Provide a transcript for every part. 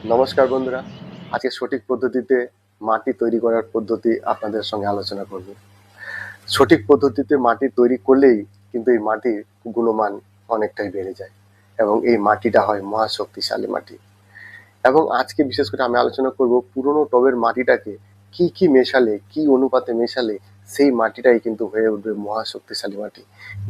নমস্কার বন্ধুরা, আজকে সঠিক পদ্ধতিতে মাটি তৈরি করার পদ্ধতি আপনাদের সঙ্গে আলোচনা করব। সঠিক পদ্ধতিতে মাটি তৈরি করলেই কিন্তু এই মাটির গুণমান অনেকটাই বেড়ে যায় এবং এই মাটিটা হয় মহাশক্তিশালী মাটি। এবং আজকে বিশেষ করে আমি আলোচনা করব পুরনো টবের মাটিটাকে কি কি মেশালে, কি অনুপাতে মেশালে সেই মাটিটাই কিন্তু হয়ে উঠবে মহাশক্তিশালী মাটি।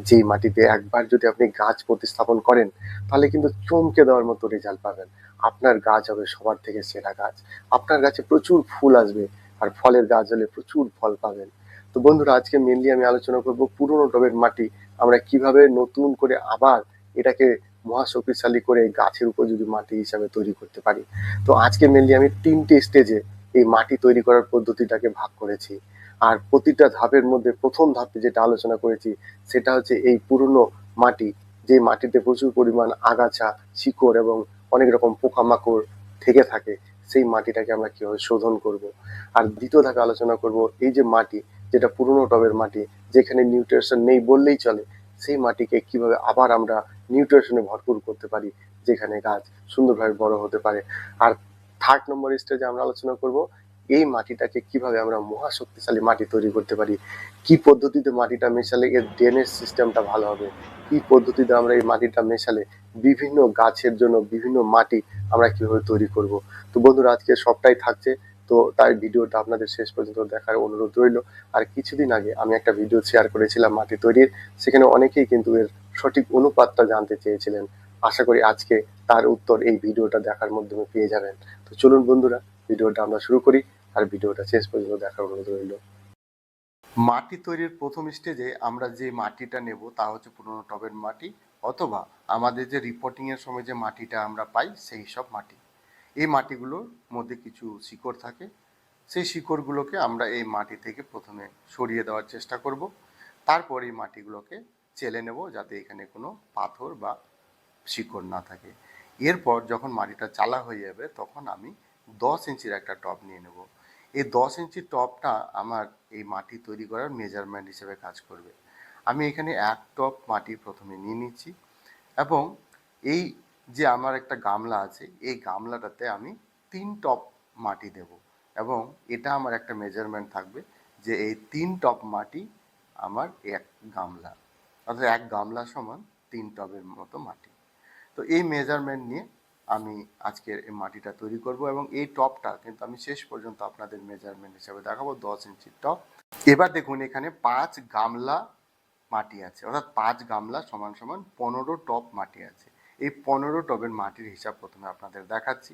যেই মাটিতে একবার যদি আপনি গাছ প্রতিস্থাপন করেন তাহলে কিন্তু চমকে দেওয়ার মতো রেজাল্ট পাবেন। আপনার গাছ হবে সবার থেকে সেরা গাছ, আপনার গাছে প্রচুর ফুল আসবে, আর ফলের গাছ হলে প্রচুর ফল পাবেন। তো বন্ধুরা, আজকে মেনলি আমি আলোচনা করব পুরনো টবের মাটি আমরা কিভাবে নতুন করে আবার এটাকে মহাশক্তিশালী করে গাছের উপযোগী মাটি হিসাবে তৈরি করতে পারি। তো আজকে মেনলি আমি 3টে স্টেজে এই মাটি তৈরি করার পদ্ধতিটাকে ভাগ করেছি। আর প্রতিটা ধাপের মধ্যে প্রথম ধাপে যেটা আলোচনা করেছি সেটা হচ্ছে এই পুরনো মাটি, যে মাটিতে প্রচুর পরিমাণ আগাছা, শিকড় এবং অনেক রকম পোকামাকড় থেকে থাকে, সেই মাটিটাকে আমরা কিভাবে শোধন করব। আর দ্বিতীয় ধাপে আলোচনা করব এই যে মাটি, যেটা পুরনো টবের মাটি, যেখানে নিউট্রিশন নেই বললেই চলে, সেই মাটিকে কিভাবে আবার আমরা নিউট্রিশনে ভরপুর করতে পারি, যেখানে গাছ সুন্দরভাবে বড় হতে পারে। আর থার্ড নম্বর স্টেজে আমরা আলোচনা করব এই মাটিটাকে কিভাবে আমরা মহাশক্তিশালী মাটি তৈরি করতে পারি, কি পদ্ধতিতে মাটিটা মেশালে এর ড্রেনেজ সিস্টেমটা ভালো হবে, কি পদ্ধতিতে আমরা এই মাটিটা মেশালে বিভিন্ন গাছের জন্য বিভিন্ন মাটি আমরা কিভাবে তৈরি করব। তো বন্ধুরা, আজকে সবটাই থাকছে, তো তাই ভিডিওটা আপনাদের শেষ পর্যন্ত দেখার অনুরোধ রইল। আর কিছুদিন আগে আমি একটা ভিডিও শেয়ার করেছিলাম মাটি তৈরির, সেখানে অনেকেই কিন্তু এর সঠিক অনুপাতটা জানতে চেয়েছিলেন। আশা করি আজকে তার উত্তর এই ভিডিওটা দেখার মাধ্যমে পেয়ে যাবেন। তো চলুন বন্ধুরা, ভিডিওটা আমরা শুরু করি, আর ভিডিওটা শেষ পর্যন্ত দেখার অনুরোধ রইল। মাটি তৈরির প্রথম স্টেজে আমরা যে মাটিটা নেব তা হচ্ছে পুরনো টবের মাটি, অথবা আমাদের যে রিপোর্টিং এর সময় যে মাটিটা আমরা পাই সেই সব মাটি। এই মাটিগুলোর মধ্যে কিছু শিকড় থাকে, সেই শিকড়গুলোকে আমরা এই মাটি থেকে প্রথমে সরিয়ে দেওয়ার চেষ্টা করব। তারপর এই মাটিগুলোকে চেলে নেব যাতে এখানে কোনো পাথর বা শিকড় না থাকে। এরপর যখন মাটিটা চালা হয়ে যাবে তখন আমি 10 ইঞ্চির একটা টব নিয়ে নেব। এই 10 ইঞ্চির টবটা আমার এই মাটি তৈরি করার মেজারমেন্ট হিসেবে কাজ করবে। আমি এখানে 1 টব মাটি প্রথমে নিয়ে নিচ্ছি এবং এই যে আমার একটা গামলা আছে, এই গামলাটাতে আমি 3 টব মাটি দেব এবং এটা আমার একটা মেজারমেন্ট থাকবে যে এই 3 টব মাটি আমার এক গামলা, অর্থাৎ এক গামলা সমান 3 টবের মতো মাটি। তো এই মেজারমেন্ট নিয়ে আমি আজকের এই মাটিটা তৈরি করব এবং এই টবটা কিন্তু আমি শেষ পর্যন্ত আপনাদের মেজারমেন্ট হিসাবে দেখাবো, 10 ইঞ্চির টব। এবার দেখুন এখানে 5 গামলা মাটি আছে, অর্থাৎ 5 গামলা সমান সমান 15 টব মাটি আছে। এই 15 টবের মাটির হিসাব প্রথমে আপনাদের দেখাচ্ছি।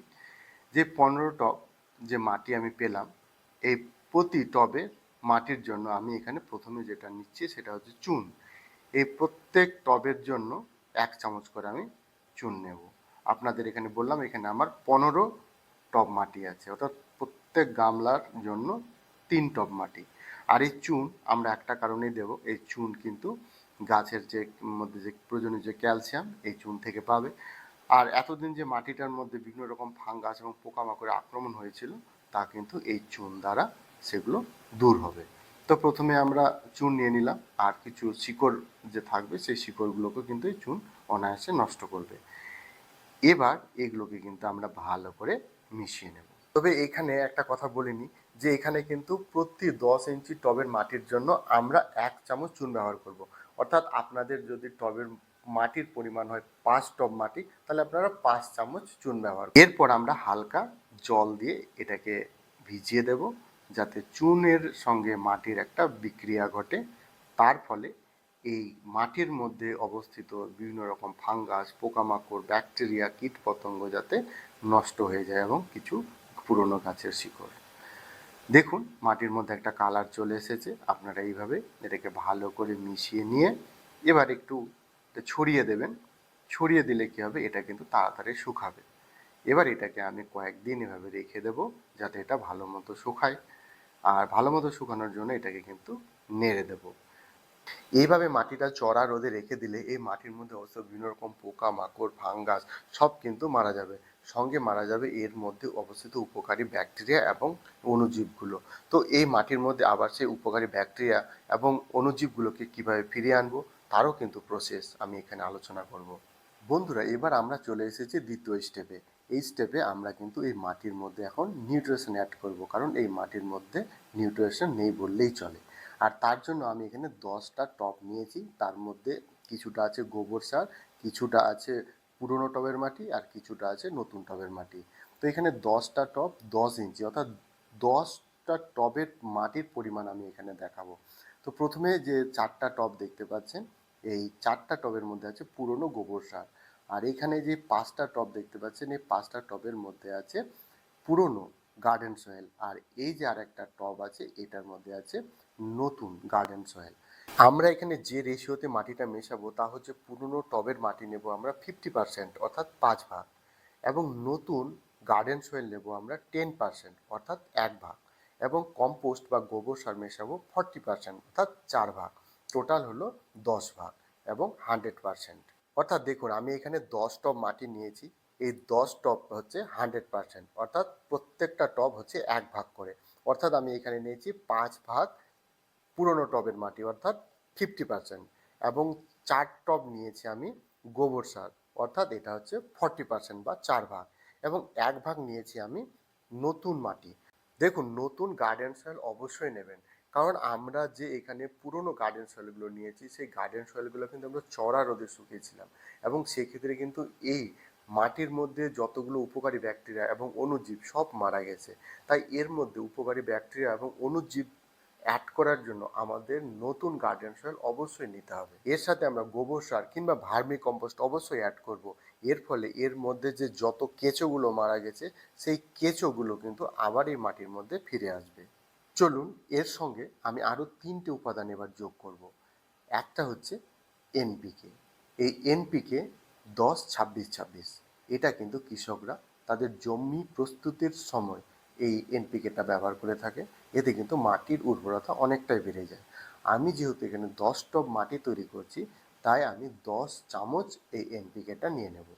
যে 15 টব যে মাটি আমি পেলাম, এই প্রতি টবে মাটির জন্য আমি এখানে প্রথমে যেটা নিচ্ছি সেটা হচ্ছে চুন। এই প্রত্যেক টবের জন্য 1 চামচ করে আমি চুন নেব। আপনাদের এখানে বললাম এখানে আমার 15 টব মাটি আছে, অর্থাৎ প্রত্যেক গামলার জন্য 3 টব মাটি। আর এই চুন আমরা একটা কারণেই দেব, এই চুন কিন্তু গাছের যে মধ্যে যে প্রয়োজনীয় যে ক্যালসিয়াম এই চুন থেকে পাবে। আর এতদিন যে মাটিটার মধ্যে বিভিন্ন রকম ফাঙ্গাস এবং পোকামাকড়ের আক্রমণ হয়েছিল তা কিন্তু এই চুন দ্বারা সেগুলো দূর হবে। তো প্রথমে আমরা চুন নিয়ে নিলাম, আর কিছু শিকড় যে থাকবে সেই শিকড়গুলোকে কিন্তু এই চুন অনায়াসে নষ্ট করবে। এবার এগুলোকে কিন্তু আমরা ভালো করে মিশিয়ে নেব। তবে এখানে একটা কথা বলিনি যে এখানে কিন্তু প্রতি 10 ইঞ্চি টবের মাটির জন্য আমরা 1 চামচ চুন ব্যবহার করব। অর্থাৎ আপনাদের যদি টবের মাটির পরিমাণ হয় 5 টব মাটি, তাহলে আপনারা 5 চামচ চুন ব্যবহার করবেন। এরপর আমরা হালকা জল দিয়ে এটাকে ভিজিয়ে দেব যাতে চুনের সঙ্গে মাটির একটা বিক্রিয়া ঘটে। তার ফলে এই মাটির মধ্যে অবস্থিত বিভিন্ন রকম ফাঙ্গাস, পোকামাকড়, ব্যাকটেরিয়া, কীটপতঙ্গ যাতে নষ্ট হয়ে যায় এবং কিছু পুরনো গাছের শিকড়। দেখুন মাটির মধ্যে একটা কালার চলে এসেছে। আপনারা এইভাবে এটাকে ভালো করে মিশিয়ে নিয়ে এবার একটু ছড়িয়ে দেবেন। ছড়িয়ে দিলে কী হবে, এটা কিন্তু তাড়াতাড়ি শুকাবে। এবার এটাকে আমি কয়েকদিন এভাবে রেখে দেব যাতে এটা ভালো মতো শুকায়। আর ভালো মতো শুকানোর জন্য এটাকে কিন্তু নেড়ে দেবো। এইভাবে মাটিটা চড়া রোদে রেখে দিলে এই মাটির মধ্যে অবস্থিত বিভিন্ন রকম পোকা মাকড়, ফাঙ্গাস সব কিন্তু মারা যাবে। সঙ্গে মারা যাবে এর মধ্যে অবস্থিত উপকারী ব্যাকটেরিয়া এবং অণুজীবগুলো। তো এই মাটির মধ্যে আবার সেই উপকারী ব্যাকটেরিয়া এবং অণুজীবগুলোকে কিভাবে ফিরিয়ে আনবো তারও কিন্তু প্রসেস আমি এখানে আলোচনা করব। বন্ধুরা, এবার আমরা চলে এসেছি দ্বিতীয় স্টেপে। এই স্টেপে আমরা কিন্তু এই মাটির মধ্যে এখন নিউট্রিশন অ্যাড করব, কারণ এই মাটির মধ্যে নিউট্রিশন নেই বললেই চলে। আর তার জন্য আমি এখানে 10টা টব নিয়েছি, তার মধ্যে কিছুটা আছে গোবর সার, কিছুটা আছে পুরনো টবের মাটি, আর কিছুটা আছে নতুন টবের মাটি। তো এখানে 10টা টব 10 ইঞ্চি, অর্থাৎ 10টা টবের মাটির পরিমাণ আমি এখানে দেখাবো। তো প্রথমে যে 4টা টব দেখতে পাচ্ছেন, এই 4টা টবের মধ্যে আছে পুরনো গোবর সার। আর এখানে যে 5টা টব দেখতে পাচ্ছেন, এই 5টা টবের মধ্যে আছে পুরনো গার্ডেন সয়েল। আর এই যে আর একটা টব আছে, এটার মধ্যে আছে নতুন গার্ডেন সয়েল। আমরা এখানে যে রেশিওতে মাটিটা মেশাবো তা হচ্ছে পুরনো টবের মাটি নেব আমরা 50%, অর্থাৎ 5 ভাগ, এবং নতুন গার্ডেন সয়েল নেব আমরা 10%, অর্থাৎ 1 ভাগ, এবং কম্পোস্ট বা গোবর সার মেশাবো 40%, অর্থাৎ 4 ভাগ। টোটাল হলো 10 ভাগ এবং 100%। অর্থাৎ দেখুন, আমি এখানে 10 টব মাটি নিয়েছি, এই 10 টব হচ্ছে 100%, অর্থাৎ প্রত্যেকটা টব হচ্ছে 1 ভাগ করে। অর্থাৎ আমি এখানে নিয়েছি 5 ভাগ পুরনো টবের মাটি, অর্থাৎ 50%, এবং 4 টব নিয়েছি আমি গোবর সার, অর্থাৎ এটা হচ্ছে 40% বা 4 ভাগ, এবং 1 ভাগ নিয়েছি আমি নতুন মাটি। দেখুন, নতুন গার্ডেন সয়েল অবশ্যই নেবেন, কারণ আমরা যে এখানে পুরনো গার্ডেন সয়েলগুলো নিয়েছি, সেই গার্ডেন সয়েলগুলো কিন্তু আমরা চড়া রোদে শুকিয়েছিলাম, এবং সেক্ষেত্রে কিন্তু এই মাটির মধ্যে যতগুলো উপকারী ব্যাকটেরিয়া এবং অণুজীব সব মারা গেছে। তাই এর মধ্যে উপকারী ব্যাকটেরিয়া এবং অণুজীব অ্যাড করার জন্য আমাদের নতুন গার্ডেন সয়েল অবশ্যই নিতে হবে। এর সাথে আমরা গোবর সার কিংবা ভার্মি কম্পোস্ট অবশ্যই অ্যাড করব। এর ফলে এর মধ্যে যে যত কেঁচোগুলো মারা গেছে, সেই কেঁচোগুলো কিন্তু আবার এই মাটির মধ্যে ফিরে আসবে। চলুন, এর সঙ্গে আমি আরও 3টে উপাদান এবার যোগ করব। একটা হচ্ছে এনপিকে। এই এনপিকে 10-26-26, এটা কিন্তু কৃষকরা তাদের জমি প্রস্তুতির সময় এই এনপিকেটা ব্যবহার করে থাকে। এতে কিন্তু মাটির উর্বরতা অনেকটাই বেড়ে যায়। আমি যেহেতু এখানে 10 টব মাটি তৈরি করছি, তাই আমি 10 চামচ এই এনপিকেটা নিয়ে নেব।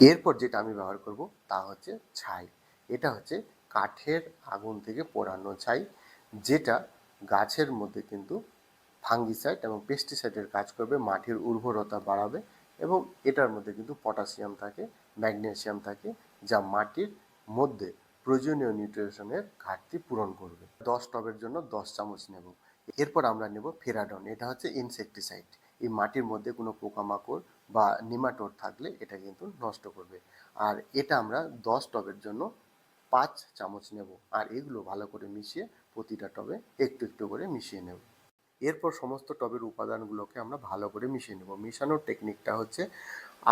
এরপর যেটা আমি ব্যবহার করব তা হচ্ছে ছাই। এটা হচ্ছে কাঠের আগুন থেকে পোড়ানো ছাই, যেটা গাছের মধ্যে কিন্তু ফাঙ্গিসাইড এবং পেস্টিসাইডের কাজ করবে, মাটির উর্বরতা বাড়াবে, এবং এটার মধ্যে কিন্তু পটাশিয়াম থাকে, ম্যাগনেসিয়াম থাকে, যা মাটির মধ্যে প্রয়োজনীয় নিউট্রিশনের ঘাটতি পূরণ করবে। 10 টবের জন্য 10 চামচ নেব। এরপর আমরা নেব ফেরাডন। এটা হচ্ছে ইনসেকটিসাইড। এই মাটির মধ্যে কোনো পোকামাকড় বা নিমাটোড থাকলে এটা কিন্তু নষ্ট করবে। আর এটা আমরা 10 টবের জন্য 5 চামচ নেব। আর এগুলো ভালো করে মিশিয়ে প্রতিটা টবে একটু একটু করে মিশিয়ে নেব। এরপর সমস্ত টবের উপাদানগুলোকে আমরা ভালো করে মিশিয়ে নেব। মেশানোর টেকনিকটা হচ্ছে,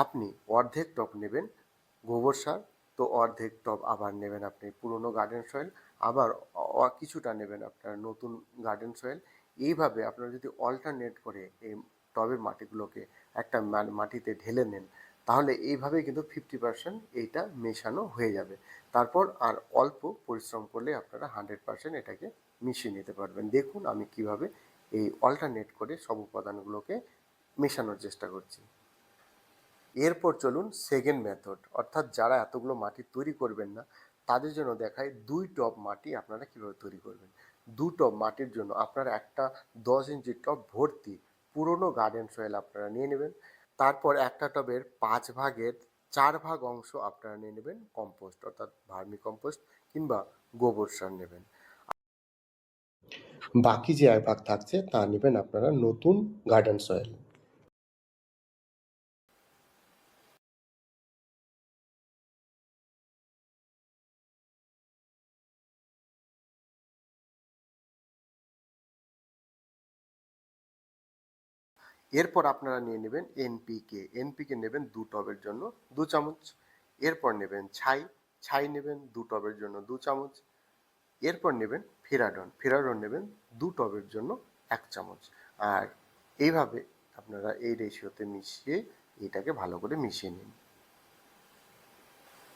আপনি অর্ধেক টব নেবেন গোবর সার, তো অর্ধেক টব আবার নেবেন আপনি পুরনো গার্ডেন সয়েল, আবার কিছুটা নেবেন আপনার নতুন গার্ডেন সয়েল। এইভাবে আপনারা যদি অল্টারনেট করে এই টবের মাটিগুলোকে একটা মাটিতে ঢেলে নেন, তাহলে এইভাবে কিন্তু 50% এইটা মেশানো হয়ে যাবে। তারপর আর অল্প পরিশ্রম করলে আপনারা 100% এটাকে মিশিয়ে নিতে পারবেন। দেখুন আমি কিভাবে এই অল্টারনেট করে সব উপাদানগুলোকে মেশানোর চেষ্টা করছি। এরপর চলুন সেকেন্ড মেথড, অর্থাৎ যারা এতগুলো মাটি তৈরি করবেন না, তাদের জন্য দেখায় 2 টব মাটি আপনারা কিভাবে তৈরি করবেন। 2 টব মাটির জন্য আপনারা একটা 10 ইঞ্চি টব ভর্তি পুরনো গার্ডেন সয়েল আপনারা নিয়ে নেবেন। তারপর একটা টবের 5 ভাগের 4 ভাগ অংশ আপনারা নিয়ে নেবেন কম্পোস্ট, অর্থাৎ ভার্মি কম্পোস্ট কিংবা গোবর সার নেবেন। বাকি যে 1 ভাগ থাকছে তা নেবেন আপনারা নতুন গার্ডেন সয়েল। এরপর আপনারা নিয়ে নেবেন এনপিকে। এনপিকে নেবেন 2 টবের জন্য 2 চামচ। এরপর নেবেন ছাই। ছাই নেবেন 2 টবের জন্য 2 চামচ। এরপর নেবেন ফেরাডন। ফেরাডন নেবেন 2 টবের জন্য 1 চামচ। আর এইভাবে আপনারা এই রেশিওতে মিশিয়ে এটাকে ভালো করে মিশিয়ে নিন।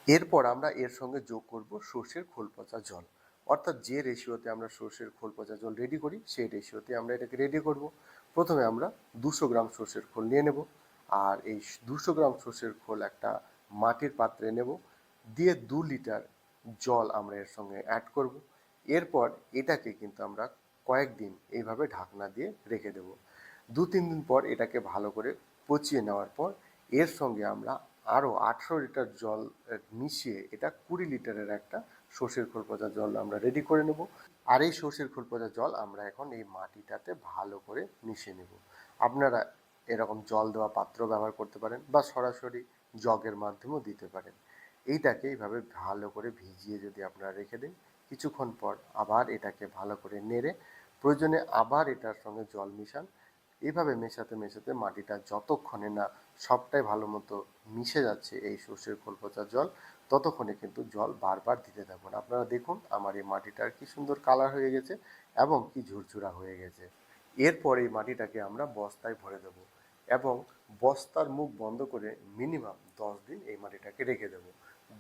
এরপর আমরা এর সঙ্গে যোগ করব সর্ষের খোল পচা জল, অর্থাৎ যে রেশিওতে আমরা সর্ষের খোল পচা জল রেডি করি, সেই রেশিওতে আমরা এটাকে রেডি করব। প্রথমে আমরা 200 গ্রাম সর্ষের খোল নিয়ে নেব, আর এই 200 গ্রাম সর্ষের খোল একটা মাটির পাত্রে নেব, দিয়ে 2 লিটার জল আমরা এর সঙ্গে অ্যাড করব। এরপর এটাকে কিন্তু আমরা কয়েকদিন এইভাবে ঢাকনা দিয়ে রেখে দেব। 2-3 দিন পর এটাকে ভালো করে পচিয়ে নেওয়ার পর এর সঙ্গে আমরা আরও 18 লিটার জল মিশিয়ে এটা 20 লিটারের একটা সর্ষের খোল পচা জল আমরা রেডি করে নেব। আর এই সর্ষের খোল পচা জল আমরা এখন এই মাটিটাতে ভালো করে মিশিয়ে নেব। আপনারা এরকম জল দেওয়া পাত্র ব্যবহার করতে পারেন বা সরাসরি জগের মাধ্যমেও দিতে পারেন। এইটাকে এইভাবে ভালো করে ভিজিয়ে যদি আপনারা রেখে দেন, কিছুক্ষণ পর আবার এটাকে ভালো করে নেড়ে প্রয়োজনে আবার এটার সঙ্গে জল মিশান। এইভাবে মেশাতে মেশাতে মাটিটা যতক্ষণে না সবটাই ভালো মতো মিশে যাচ্ছে এই সর্ষের খোল পচা জল, ততক্ষণে কিন্তু জল বারবার দিতে থাকুন। আপনারা দেখুন আমার এই মাটিটার কি সুন্দর কালার হয়ে গেছে এবং কি ঝুরঝুরা হয়ে গেছে। এরপর এই মাটিটাকে আমরা বস্তায় ভরে দেব এবং বস্তার মুখ বন্ধ করে মিনিমাম 10 দিন এই মাটিটাকে রেখে দেব।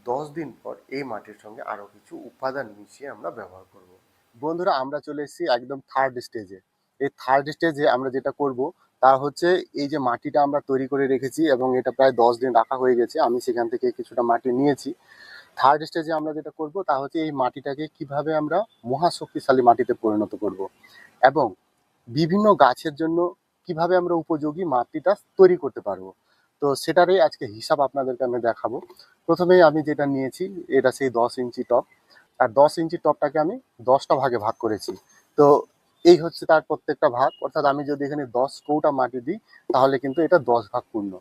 10 দিন পর এই মাটির সঙ্গে আরও কিছু উপাদান মিশিয়ে আমরা ব্যবহার করব। বন্ধুরা, আমরা চলে এসেছি একদম থার্ড স্টেজে। এই থার্ড স্টেজে আমরা যেটা করব তা হচ্ছে, এই যে মাটিটা আমরা তৈরি করে রেখেছি এবং এটা প্রায় 10 দিন রাখা হয়ে গেছে, আমি সেখান থেকে কিছুটা মাটি নিয়েছি। থার্ড স্টেজে আমরা যেটা করব তা হচ্ছে এই মাটিটাকে কিভাবে আমরা মহাশক্তিশালী মাটিতে পরিণত করব এবং বিভিন্ন গাছের জন্য কিভাবে আমরা উপযোগী মাটিটা তৈরি করতে পারবো। তো সেটারই আজকে হিসাব আপনাদেরকে আমি দেখাবো। প্রথমেই আমি যেটা নিয়েছি এটা সেই 10 ইঞ্চি টব, আর 10 ইঞ্চি টবটাকে আমি 10টা ভাগে ভাগ করেছি। তো এই হচ্ছে তার প্রত্যেকটা ভাগ, অর্থাৎ আমি যদি এখানে 10 কৌটা মাটি দিই তাহলে কিন্তু এটা 10 ভাগ পূর্ণ।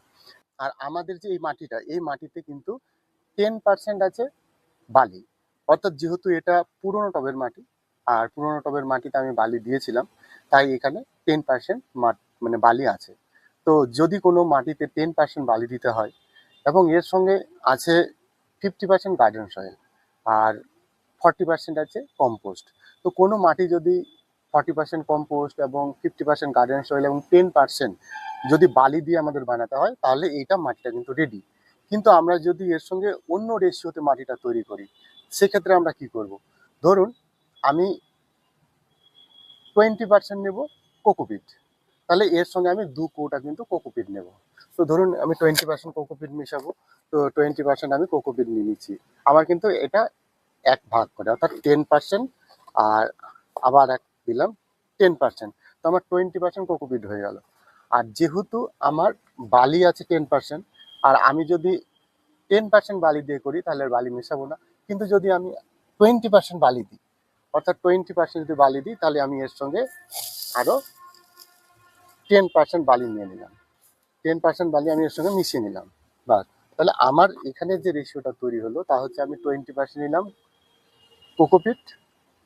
আর আমাদের যে এই মাটিটা, এই মাটিতে কিন্তু 10% আছে বালি, অর্থাৎ যেহেতু এটা পুরোনো টবের মাটি আর পুরোনো টবের মাটিতে আমি বালি দিয়েছিলাম, তাই এখানে 10% মানে বালি আছে। তো যদি কোনো মাটিতে 10% বালি দিতে হয় এবং এর সঙ্গে আছে 50% গার্ডেন সয়েল আর 40% আছে কম্পোস্ট। তো কোনো মাটি যদি 40% কম্পোস্ট এবং 50% গার্ডেন সয়েল এবং 10% যদি বালি দিয়ে আমাদের বানাতে হয় তাহলে এইটা মাটিটা কিন্তু রেডি। কিন্তু আমরা যদি এর সঙ্গে অন্য রেশিওতে মাটিটা তৈরি করি, সেক্ষেত্রে আমরা কি করব? ধরুন আমি 20% নেব কোকোপিট, তাহলে এর সঙ্গে আমি 2 কৌটা কিন্তু কোকোপিট নেব। তো ধরুন আমি 20% কোকোপিট মেশাবো, তো 20% আমি কোকোপিট নিয়ে নিচ্ছি। আমার কিন্তু এটা 1 ভাগ করে, অর্থাৎ 10% আর আবার এক দিলাম 10%, তো আমার 20% কোকোপিট হয়ে গেল। আর যেহেতু আমার বালি আছে 10%, আর আমি যদি 10% বালি দিয়ে করি তাহলে বালি মেশাবো না, কিন্তু যদি আমি 20% বালি দিই, অর্থাৎ 20% যদি বালি দিই তাহলে আমি এর সঙ্গে আরও 10% বালি নিয়ে নিলাম, 10% বালি আমি এর সঙ্গে মিশিয়ে নিলাম। বাস, তাহলে আমার এখানে যে রেশিওটা তৈরি হলো তা হচ্ছে আমি 20% নিলাম কোকোপিট,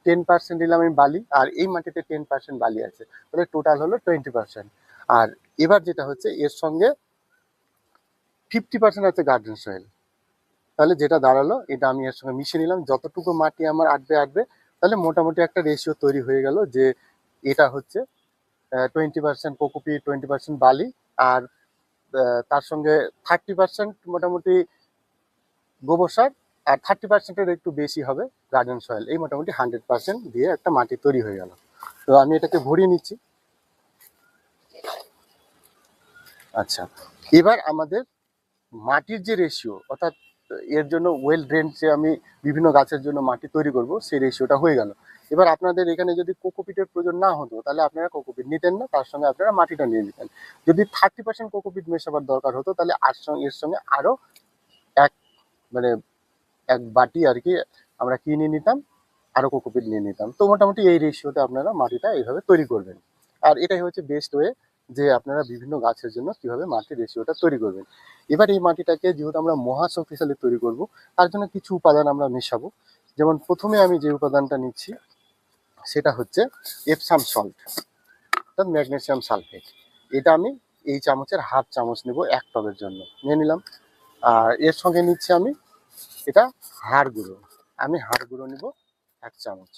10% দিলাম আমি বালি, আর এই মাটিতে 10% বালি আছে, তাহলে টোটাল হলো 20%। আর এবার যেটা হচ্ছে এর সঙ্গে 50% আছে গার্ডেন সয়েল, তাহলে যেটা দাঁড়ালো এটা আমি এর সঙ্গে মিশিয়ে নিলাম, যতটুকু মাটি আমার আটবে তাহলে মোটামুটি একটা রেশিও তৈরি হয়ে গেল যে এটা হচ্ছে 20% কোকোপিট, 20% বালি, আর তার সঙ্গে 30% মোটামুটি গোবর সার, আর 30%-এর একটু বেশি হবে গার্ডেন সয়েল। এই মোটামুটি 100% দিয়ে একটা মাটি তৈরি হয়ে গেল। তো আমি এটাকে ভরিয়ে নিচ্ছি। আচ্ছা, এবার আমাদের মাটির যে রেশিও, অর্থাৎ এর জন্য ওয়েল ড্রেন, যে আমি বিভিন্ন গাছের জন্য মাটি তৈরি করব সেই রেশিওটা হয়ে গেল। এবার আপনাদের এখানে যদি কোকোপিটের প্রয়োজন না হতো তাহলে আপনারা কোকোপিট নিতেন না, তার সঙ্গে আপনারা মাটিটা নিয়ে নিতেন। যদি 30% কোকোপিট মেশাবার দরকার হতো তাহলে এর সঙ্গে আরও এক মানে 1 বাটি আর কি আমরা কিনে নিতাম, আরও কোকোপিট নিয়ে নিতাম। তো মোটামুটি এই রেশিওতে আপনারা মাটিটা এইভাবে তৈরি করবেন। আর এটাই হচ্ছে বেস্ট ওয়ে যে আপনারা বিভিন্ন গাছের জন্য কিভাবে মাটির রেশিওটা তৈরি করবেন। এবার এই মাটিটাকে যেহেতু আমরা মহাশক্তিশালী তৈরি করব, তার জন্য কিছু উপাদান আমরা মেশাবো। যেমন প্রথমে আমি যে উপাদানটা নিচ্ছি সেটা হচ্ছে এপসাম সল্ট, অর্থাৎ ম্যাগনেসিয়াম সালফেট। এটা আমি এই চামচের হাফ চামচ নেব 1 টবের জন্য, নিয়ে নিলাম। আর এর সঙ্গে নিচ্ছি আমি এটা হাড় গুঁড়ো, আমি হাড় গুঁড়ো নিব 1 চামচ,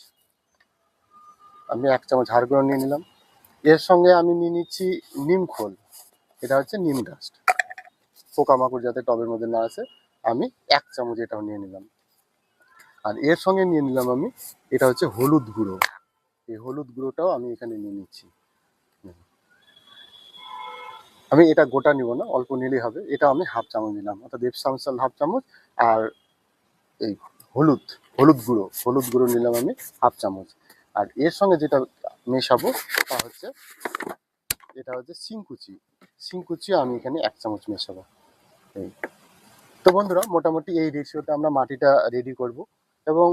আমি 1 চামচ হাড় গুঁড়ো নিয়ে নিলাম। এর সঙ্গে আমি নিয়ে নিচ্ছি নিম খোল, এটা হচ্ছে নিম ডাস্ট, পোকামাকড় যাতে টবের মধ্যে না আসে, আমি 1 চামচ এটাও নিয়ে নিলাম। আর এর সঙ্গে নিয়ে নিলাম আমি এটা হচ্ছে হলুদ গুঁড়ো, এই হলুদ গুঁড়োটাও আমি এখানে নিয়ে নিচ্ছি। আমি এটা গোটা নিব না, অল্প নিলেই হবে। এটা আমি হাফ চামচ নিলাম, অর্থাৎ এপসাম সল্ট হাফ চামচ আর এই হলুদ হলুদ গুঁড়ো নিলাম আমি হাফ চামচ। আর এর সঙ্গে যেটা মেশাবো এটা হচ্ছে শিংকুচি আমি এখানে 1 চামচ মেশাবো। এই তো বন্ধুরা, মোটামুটি এই রেশিওতে আমরা মাটিটা রেডি করব, এবং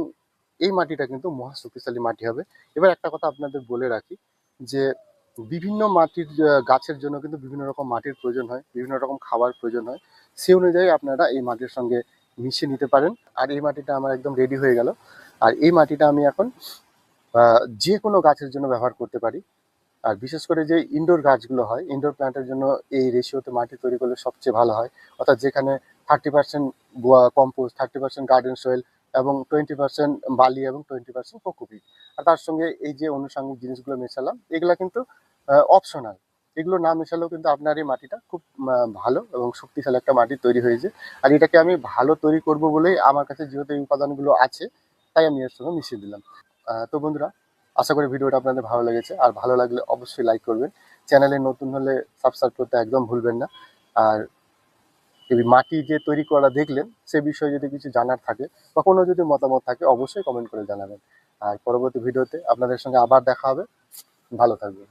এই মাটিটা কিন্তু মহা শক্তিশালী মাটি হবে। এবার একটা কথা আপনাদের বলে রাখি যে বিভিন্ন মাটির গাছের জন্য কিন্তু বিভিন্ন রকম মাটির প্রয়োজন হয়, বিভিন্ন রকম খাবার প্রয়োজন হয়। সেই অনুযায়ী আপনারা এই মাটির সঙ্গে মিশিয়ে নিতে পারেন। আর এই মাটিটা আমার একদম রেডি হয়ে গেল। আর এই মাটিটা আমি এখন যে কোনো গাছের জন্য ব্যবহার করতে পারি। আর বিশেষ করে যে ইনডোর গাছগুলো হয়, ইনডোর প্ল্যান্টের জন্য এই রেশিওতে মাটি তৈরি করলে সবচেয়ে ভালো হয়। অর্থাৎ যেখানে 30% কম্পোস্ট, 30% গার্ডেন সয়েল এবং 20% বালি এবং 20% কোকোপিট। আর তার সঙ্গে এই যে আনুষঙ্গিক জিনিসগুলো মেশালাম, এগুলো কিন্তু অপশনাল। এগুলো না মেশালেও কিন্তু আপনার এই মাটিটা খুব ভালো এবং শক্তিশালী একটা মাটি তৈরি হয়েছে। আর এটাকে আমি ভালো তৈরি করব বলেই আমার কাছে যেহেতু এই উপাদানগুলো আছে, তাই আমি এর সঙ্গে মিশিয়ে দিলাম। তো বন্ধুরা, আশা করি ভিডিওটা আপনাদের ভালো লেগেছে। আর ভালো লাগলে অবশ্যই লাইক করবেন। চ্যানেলে নতুন হলে সাবস্ক্রাইব করতে একদম ভুলবেন না। আর এই মাটি যে তৈরি করা দেখলেন, সে বিষয়ে যদি কিছু জানার থাকে বা কোনো যদি মতামত থাকে, অবশ্যই কমেন্ট করে জানাবেন। আর পরবর্তী ভিডিওতে আপনাদের সঙ্গে আবার দেখা হবে। ভালো থাকবেন।